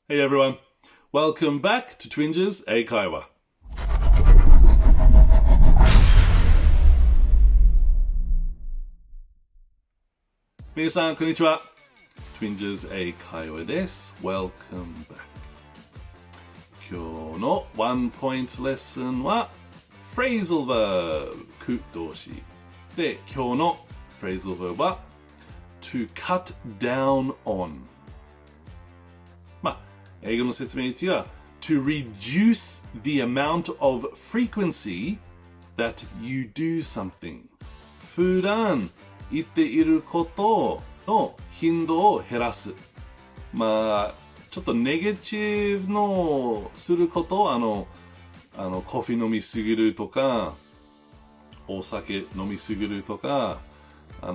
Hey everyone, welcome back to Twinges 英会話。皆さんこんにちは。Twinges 英会話です。Welcome back。今日のワンポイントレッスンは Phrasal verb 句動詞で、今日の Phrasal verb は to cut down on。英語の説明というのは to reduce the amount of frequency that you do something 普段言っていることの頻度を減らす。ちょっとネガティブのすることをコーヒー飲みすぎるとかお酒飲みすぎるとかタ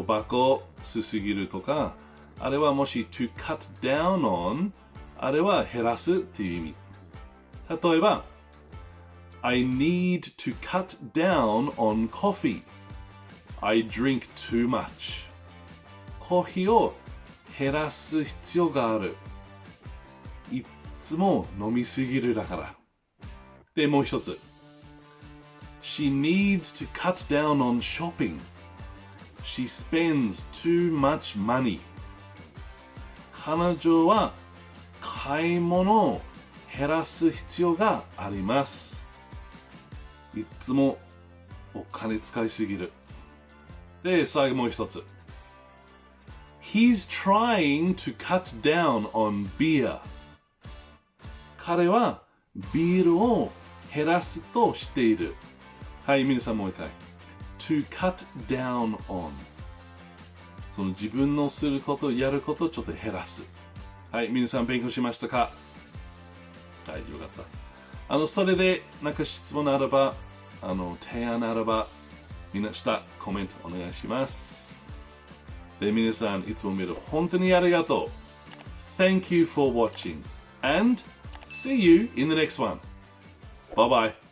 バコ吸いすぎるとか、あれはもし to cut down onあれは減らすっていう意味。例えば I need to cut down on coffee. I drink too much. コーヒーを減らす必要がある。いつも飲みすぎるだから。で、もう一つ。She needs to cut down on shopping. She spends too much money. 彼女は買い物を減らす必要があります。いつもお金使いすぎる。で、最後もう一つ。He's trying to cut down on beer. 彼はビールを減らすとしている。はい、皆さんもう一回。to cut down on。その自分のすること、やることをちょっと減らす。はい、皆さん勉強しましたか？はい、よかった。それで、なんか質問あれば、提案あれば、みんな下、コメントお願いします。で、皆さん、いつも見る、本当にありがとう。Thank you for watching, and see you in the next one. Bye bye.